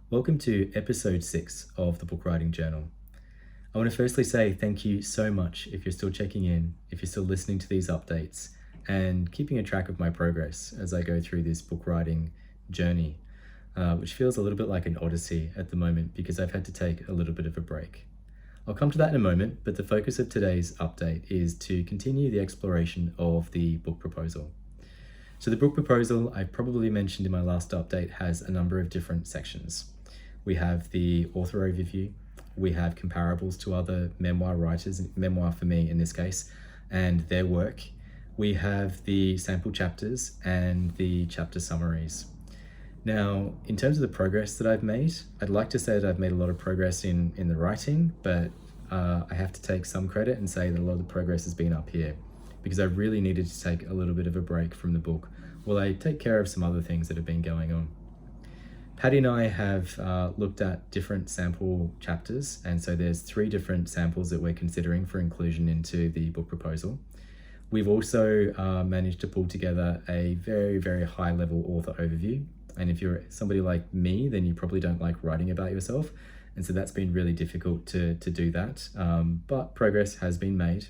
Welcome to episode 6 of the Book Writing Journal. I want to firstly say thank you so much if you're still checking in, if you're still listening to these updates, and keeping a track of my progress as I go through this book writing journey, which feels a little bit like an odyssey at the moment because I've had to take a little bit of a break. I'll come to that in a moment, but the focus of today's update is to continue the exploration of the book proposal. So the book proposal, I probably mentioned in my last update, has a number of different sections. We have the author overview, we have comparables to other memoir writers, memoir for me in this case, and their work. We have the sample chapters and the chapter summaries. Now, in terms of the progress that I've made, I'd like to say that I've made a lot of progress in the writing, but I have to take some credit and say that a lot of the progress has been up here because I really needed to take a little bit of a break from the book while I take care of some other things that have been going on. Patty and I have looked at different sample chapters, and so there's 3 different samples that we're considering for inclusion into the book proposal. We've also managed to pull together a very, very high level author overview, and if you're somebody like me, then you probably don't like writing about yourself, and so that's been really difficult to do that, but progress has been made.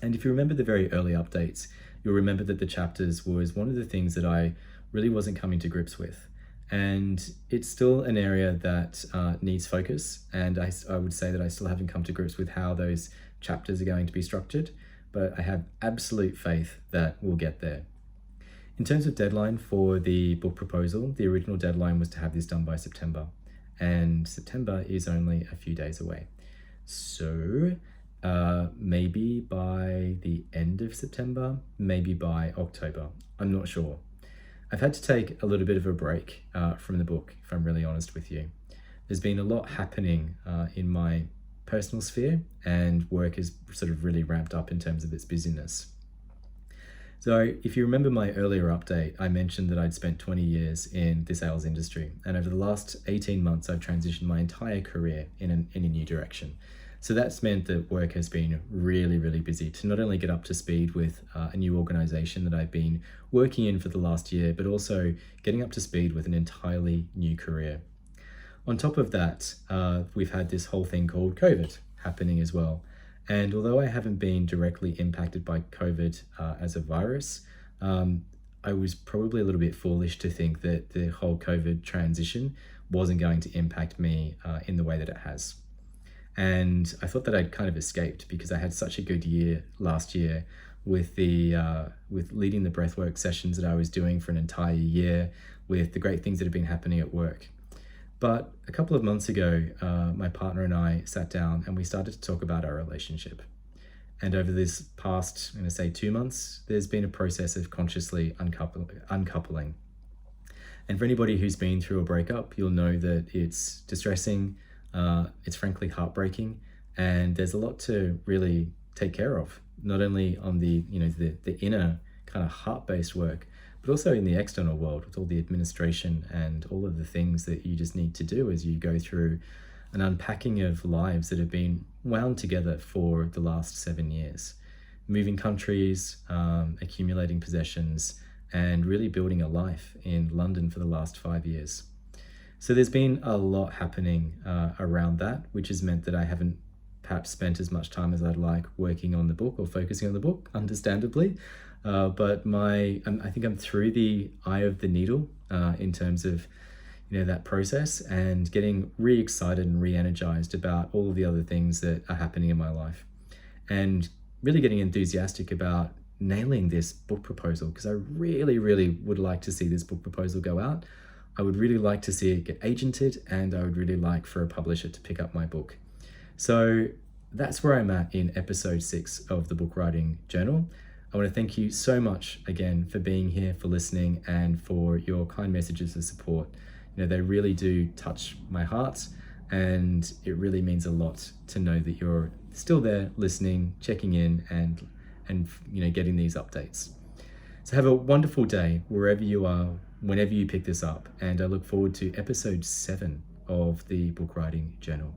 And if you remember the very early updates, you'll remember that the chapters was one of the things that I really wasn't coming to grips with. And it's still an area that needs focus, and I would say that I still haven't come to grips with how those chapters are going to be structured, but I have absolute faith that we'll get there. In terms of deadline for the book proposal, the original deadline was to have this done by September, and September is only a few days away. So maybe by the end of September, maybe by October, I'm not sure. I've had to take a little bit of a break from the book, if I'm really honest with you. There's been a lot happening in my personal sphere, and work is sort of really ramped up in terms of its busyness. So if you remember my earlier update, I mentioned that I'd spent 20 years in the sales industry, and over the last 18 months, I've transitioned my entire career in a new direction. So that's meant that work has been really, really busy to not only get up to speed with a new organization that I've been working in for the last year, but also getting up to speed with an entirely new career. On top of that, we've had this whole thing called COVID happening as well. And although I haven't been directly impacted by COVID as a virus, I was probably a little bit foolish to think that the whole COVID transition wasn't going to impact me in the way that it has. And I thought that I'd kind of escaped because I had such a good year last year with with leading the breathwork sessions that I was doing for an entire year, with the great things that have been happening at work. But a couple of months ago, my partner and I sat down and we started to talk about our relationship. And over this past, I'm going to say 2 months, there's been a process of consciously uncoupling. And for anybody who's been through a breakup, you'll know that it's distressing. It's frankly heartbreaking, and there's a lot to really take care of, not only on the inner kind of heart-based work, but also in the external world with all the administration and all of the things that you just need to do as you go through an unpacking of lives that have been wound together for the last 7 years, moving countries, accumulating possessions, and really building a life in London for the last 5 years. So there's been a lot happening around that, which has meant that I haven't perhaps spent as much time as I'd like working on the book or focusing on the book, understandably. But I think I'm through the eye of the needle in terms of that process, and getting re-excited and re-energized about all of the other things that are happening in my life, and really getting enthusiastic about nailing this book proposal, because I really, really would like to see this book proposal go out. I would really like to see it get agented, and I would really like for a publisher to pick up my book. So that's where I'm at in episode 6 of the Book Writing Journal. I want to thank you so much again for being here, for listening, and for your kind messages of support. They really do touch my heart, and it really means a lot to know that you're still there listening, checking in, and getting these updates. So have a wonderful day wherever you are, whenever you pick this up, and I look forward to episode 7 of the Book Writing Journal.